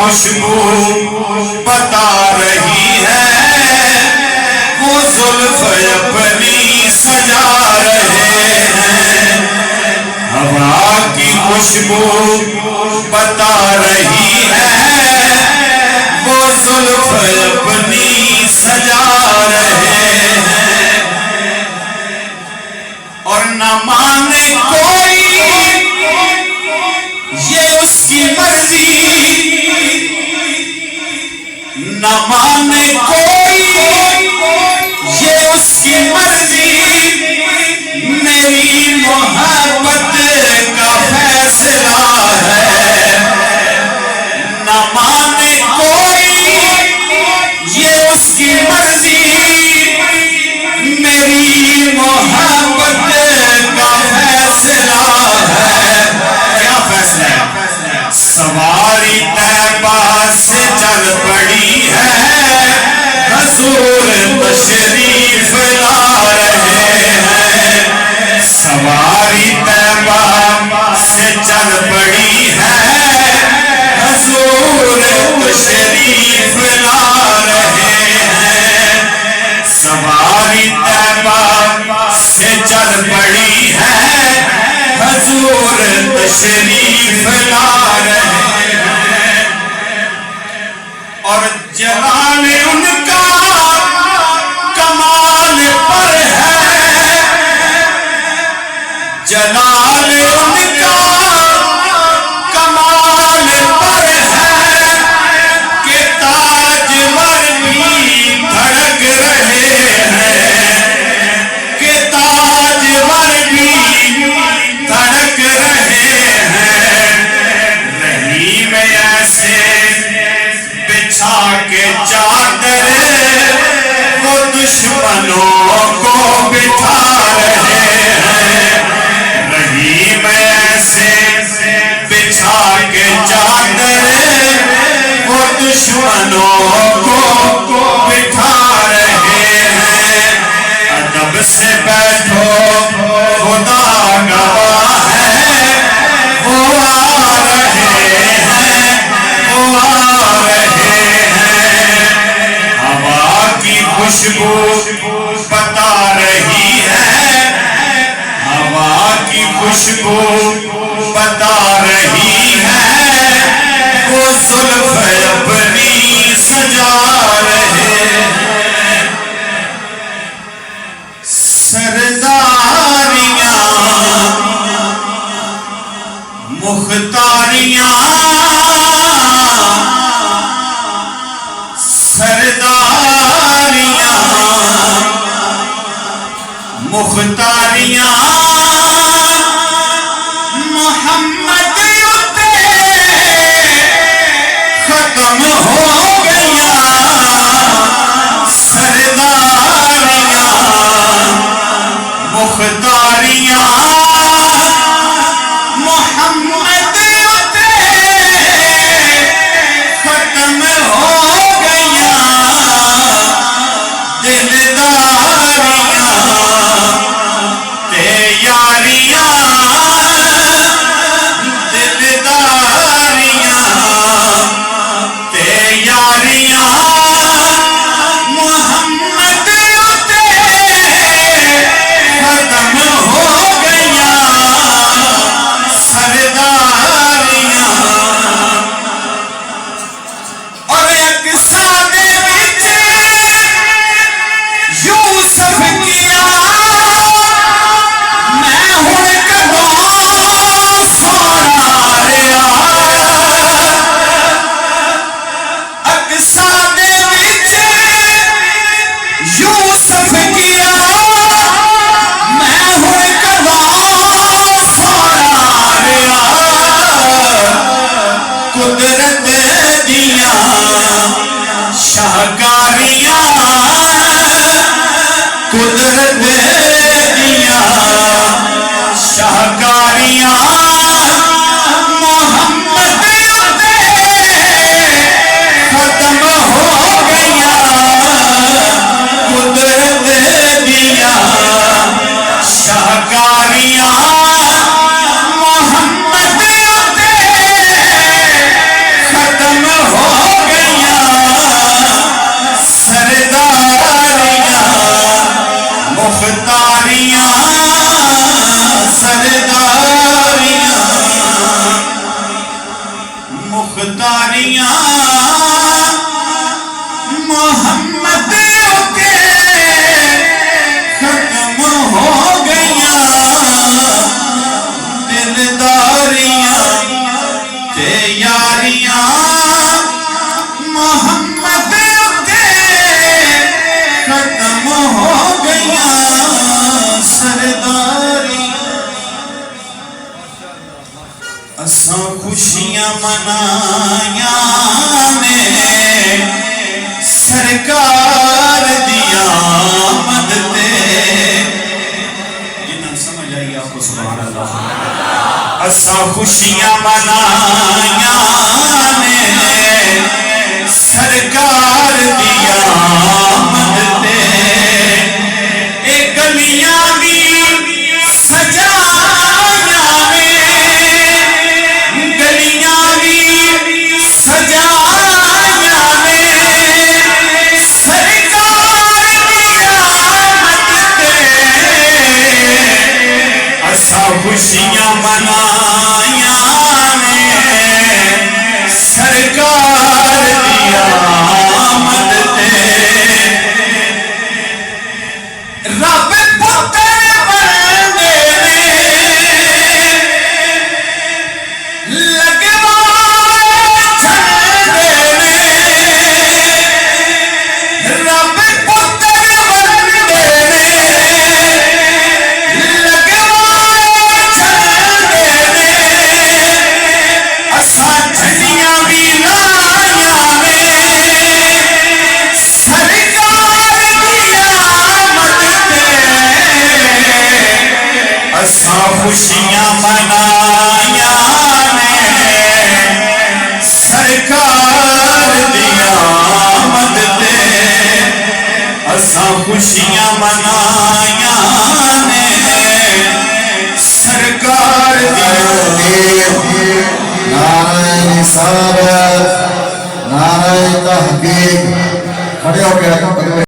خوشبو بتا رہی ہے، وہ زلف اپنی سجا رہے ہیں. ہوا کی خوشبو بتا رہی ہے، وہ زلف اپنی سجا رہے ہیں. اور نہ مانے کوئی یہ اس کی مرضی، نہ مانے کوئی یہ اس کی مرضی، میری محبت کا فیصلہ ہے. نہ مانے کوئی یہ اس کی مرضی، میری محبت کا فیصلہ ہے. کیا فیصلہ ہے؟ سواری طیبہ سے چل پڑی ہے، حضور تشریف لا رہے ہیں. سواری طیبہ سے چل پڑی ہے، حضور تشریف لا رہے ہیں. سواری طیبہ سے چل پڑی ہے، حضور تشریف لا رہے ہیں. اور جلال ان کا کمال پر ہے، جلال ان کا کمال پر ہے، کہ تاجور بھی دھڑک رہے ہیں، کہ تاجور بھی دھڑک رہے ہیں. رحیم ایسے بچھا کے چادر، وہ دشمنوں کو بٹھا رہے ہیں. رحیم ایسے بچھا کے چادر، وہ دشمنوں کو بٹھا رہے ہیں. ادب سے بیٹھو خدا گواہ ہے، وہ آ رہے ہیں، وہ آ رہے ہیں. ہوا کی خوشبو بتا رہی ہے، ہوا کی خوشبو بتا رہی ہے، وہ زلف اپنی سجا رہے ہیں. سرداریاں مختاریاں، سرداریاں مختاریاں، محمد پہ ختم ہو گیا. سرداریاں مختاریاں، محمد پہ ختم ہو گیا. دلداریاں تیاریاں، دلداریاں تیاریاں، محمد پہ ختم ہو گیا. سرداریاں اور اقصا دے وچ یوسف کیا، میں ہن کدوں سونا رہا. اقصا دے وچ یوسف کیا، میں ہن کدوں سونا رہا. قدرت دیاں شاہکاریاں، قدرت دیاں شاہکاریاں، محمد پہ ختم ہو گیا. قدرت دیاں شاہکاریاں، محمد پہ ختم ہو مختاریاں محمد کے ختم ہو گئیاں دلداریاں تے یاریاں محمد کے ختم ہو گئیاں سرداری اساں خوشیاں منائیاں نے سرکار دیا آمد تے جنہاں سمجھ آئی آپ کو سبحان اللہ اساں خوشیاں منائیاں نے سرکار دیا آمد تے اے گلیاں بھی سجائیاں نے گلیاں بھی سجائیاں نے سرکار دیا آمد تے اساں خوشیاں منائیاں نے سرکار دیا آمد تے رب پتر بندے نے لگوائے جھنڈے نے رب پتر بندے نے لگوائے جھنڈے نے اساں جھنڈیاں بھی لائیاں نے سرکار دیا آمد تے اساں خوشیاں منائیاں نے سرکار دیا آمد تے اساں خوشیاں منائیاں نے سرکار دیا نعرہ رسالت نعرہ تحقیق کھڑے ہو کے رکھو